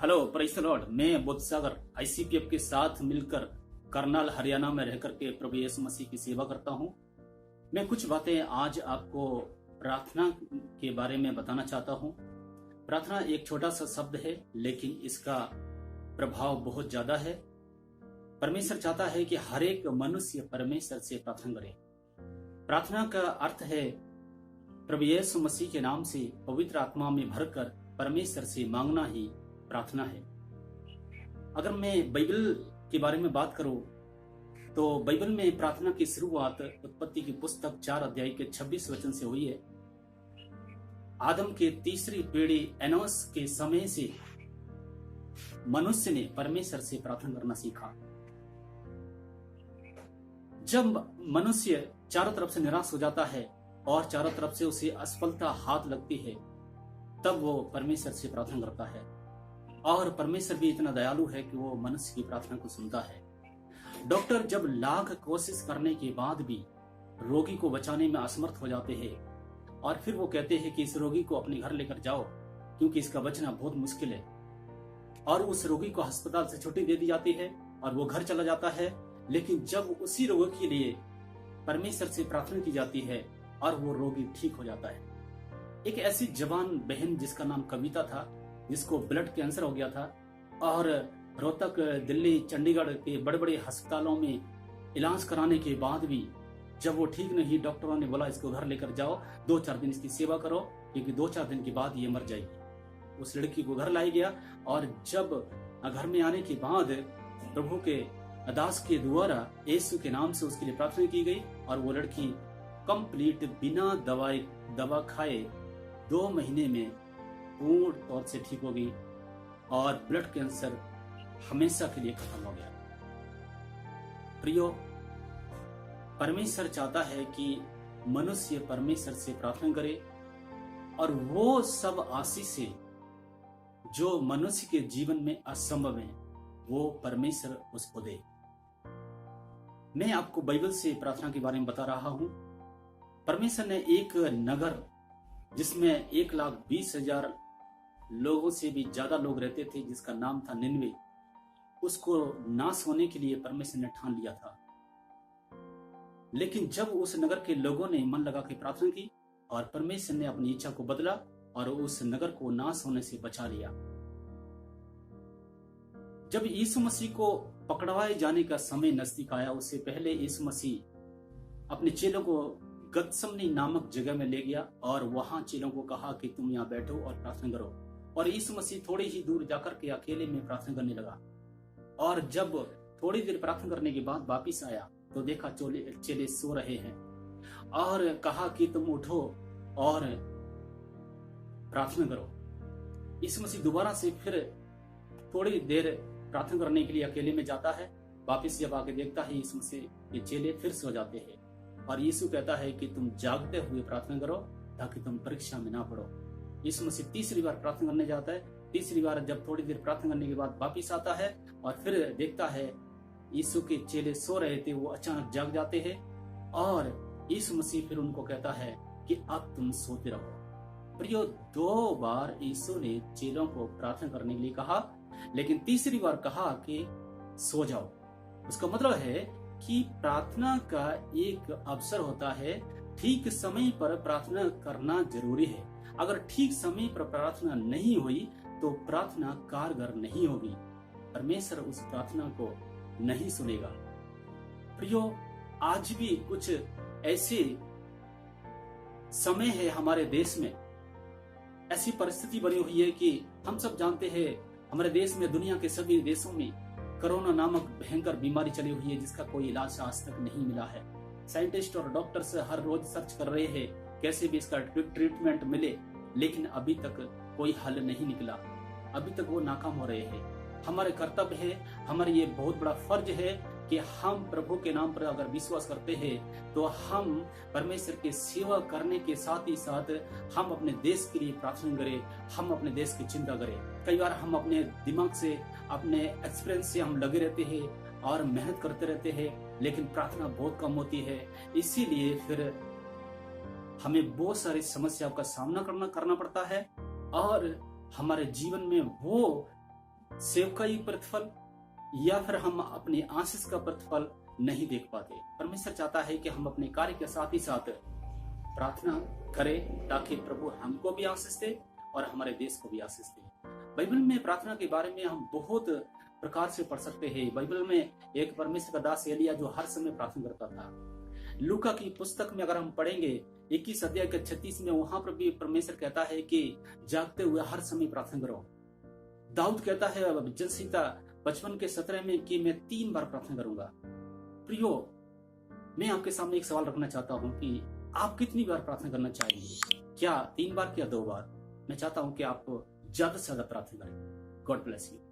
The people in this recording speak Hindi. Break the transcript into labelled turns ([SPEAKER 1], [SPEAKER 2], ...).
[SPEAKER 1] Hello praise the Lord. मैं बुद्ध सागर आईसीपीएफ के साथ मिलकर करनाल हरियाणा में रहकर के प्रभु यीशु मसीह की सेवा करता हूं। मैं कुछ बातें आज आपको प्रार्थना के बारे में बताना चाहता हूं। प्रार्थना एक छोटा सा शब्द है, लेकिन इसका प्रभाव बहुत ज्यादा है। परमेश्वर चाहता है कि हर एक मनुष्य परमेश्वर से प्रार्थना करे। प्रार्थना का अर्थ है प्रभु यीशु मसीह के नाम से पवित्र आत्मा में भरकर परमेश्वर से मांगना ही प्रार्थना है। अगर मैं बाइबल के बारे में बात करूं तो बाइबल में प्रार्थना की शुरुआत उत्पत्ति की पुस्तक 4 अध्याय के 26 वचन से हुई है। आदम के तीसरी पीढ़ी एनोस के समय से मनुष्य ने परमेश्वर से प्रार्थना करना सीखा। जब मनुष्य चारों तरफ से निराश हो जाता है और चारों तरफ से उसे असफलता हाथ लगती है, तब वो परमेश्वर से प्रार्थना करता है। और परमेश्वर भी इतना दयालु है कि वो मनुष्य की प्रार्थना को सुनता है। डॉक्टर जब लाख कोशिश करने के बाद भी रोगी को बचाने में असमर्थ हो जाते हैं और फिर वो कहते हैं कि इस रोगी को अपने घर लेकर जाओ क्योंकि इसका बचना बहुत मुश्किल है, और उस रोगी को अस्पताल से छुट्टी दे दी जाती है और वो घर चला जाता है। लेकिन जब उसी रोगी के लिए परमेश्वर से प्रार्थना की जाती है और वो रोगी ठीक हो जाता है। एक ऐसी जवान बहन जिसका नाम कविता था, जिसको ब्लड कैंसर हो गया था और रोहतक, दिल्ली, चंडीगढ़ के बड़े बड़े अस्पतालों में इलाज कराने के बाद भी जब वो ठीक नहीं, डॉक्टरों ने बोला इसको घर लेकर जाओ, 2-4 दिन इसकी सेवा करो क्योंकि 2-4 दिन के बाद ये मर जाएगी। उस लड़की को घर लाया गया और जब घर में आने के बाद प्रभु के दास के द्वारा यीशु के नाम से उसके लिए प्रार्थना की गई और वो लड़की कंप्लीट बिना दवा खाए 2 महीने में पूर्ण तौर से ठीक हो गई और ब्लड कैंसर हमेशा के लिए खत्म हो गया। प्रियो, परमेश्वर चाहता है कि मनुष्य परमेश्वर से प्रार्थना करे और वो सब आशीषें जो मनुष्य के जीवन में असंभव है वो परमेश्वर उसको दे। मैं आपको बाइबल से प्रार्थना के बारे में बता रहा हूं। परमेश्वर ने एक नगर जिसमें 1,20,000 लोगों से भी ज्यादा लोग रहते थे, जिसका नाम था निनवे, उसको नाश होने के लिए परमेश्वर ने ठान लिया था। लेकिन जब उस नगर के लोगों ने मन लगा के प्रार्थना की और परमेश्वर ने अपनी इच्छा को बदला और उस नगर को नाश होने से बचा लिया। जब यीशु मसीह को पकड़वाए जाने का समय नजदीक आया, उससे पहले यीशु मसीह अपने चेलों को गतसमनी नामक जगह में ले गया और वहां चेलों को कहा कि तुम यहाँ बैठो और प्रार्थना करो। और यीशु मसीह थोड़ी ही दूर जाकर के अकेले में प्रार्थना करने लगा। और जब थोड़ी देर प्रार्थना करने के बाद वापिस आया तो देखा चेले सो रहे हैं और कहा कि तुम उठो और प्रार्थना करो। यीशु मसीह दोबारा से फिर थोड़ी देर प्रार्थना करने के लिए अकेले में जाता है। वापिस जब आके देखता है यीशु मसीह, ये चेले फिर सो जाते हैं और यीशु कहता है कि तुम जागते हुए प्रार्थना करो ताकि तुम परीक्षा में ना पड़ो। यीशु मसीह तीसरी बार प्रार्थना करने जाता है। तीसरी बार जब थोड़ी देर प्रार्थना करने के बाद वापिस आता है और फिर देखता है यीशु के चेले सो रहे थे, वो अचानक जाग जाते हैं और यीशु मसीह फिर उनको कहता है कि अब तुम सोते रहो। प्रियो, 2 बार यीशु ने चेलों को प्रार्थना करने के लिए कहा, लेकिन तीसरी बार कहा कि सो जाओ। उसका मतलब है कि प्रार्थना का एक अवसर होता है, ठीक समय पर प्रार्थना करना जरूरी है। अगर ठीक समय पर प्रार्थना नहीं हुई तो प्रार्थना कारगर नहीं होगी, परमेश्वर उस प्रार्थना को नहीं सुनेगा। प्रियो, आज भी कुछ ऐसे समय है हमारे देश में, ऐसी परिस्थिति बनी हुई है कि हम सब जानते हैं हमारे देश में, दुनिया के सभी देशों में कोरोना नामक भयंकर बीमारी चली हुई है जिसका कोई इलाज आज तक नहीं मिला है। साइंटिस्ट और डॉक्टर्स हर रोज सर्च कर रहे हैं कैसे भी इसका ट्रीटमेंट मिले, लेकिन अभी तक कोई हल नहीं निकला। अभी तक वो नाकाम हो रहे हैं। हमारे कर्तव्य है, हमारे ये बहुत बड़ा फर्ज है कि हम प्रभु के नाम पर अगर विश्वास करते हैं तो हम परमेश्वर की सेवा करने के साथ ही साथ हम अपने देश के लिए प्रार्थना करें, हम अपने देश की चिंता करें। कई बार हम अपने दिमाग से, अपने एक्सपीरियंस से हम लगे रहते हैं और मेहनत करते रहते हैं, लेकिन प्रार्थना बहुत कम होती है। इसीलिए फिर हमें बहुत सारी समस्याओं का सामना करना पड़ता है और हमारे जीवन में वो सेवकाई प्रतिफल या फिर हम अपने आशीष का प्रतिफल नहीं देख पाते। परमेश्वर चाहता है कि हम अपने कार्य के साथ ही साथ प्रार्थना करें ताकि प्रभु हमको भी आशीष दे और हमारे देश को भी आशीष दे। बाइबल में प्रार्थना के बारे में हम बहुत प्रकार से पढ़ सकते हैं। बाइबल में एक परमेश्वर का दास एलिया जो हर समय प्रार्थना करता था। लूका की पुस्तक में अगर हम पढ़ेंगे 21 अध्याय के 36 में, वहां पर भी परमेश्वर कहता है कि जागते हुए हर समय प्रार्थना करो। दाऊद कहता है जनसंहिता 55 के 17 में कि मैं 3 बार प्रार्थना करूंगा। प्रियो, मैं आपके सामने एक सवाल रखना चाहता हूं कि आप कितनी बार प्रार्थना करना चाहेंगे? क्या 3 बार, क्या 2 बार? मैं चाहता हूं कि आप ज्यादा से ज्यादा प्रार्थना करें। God bless you.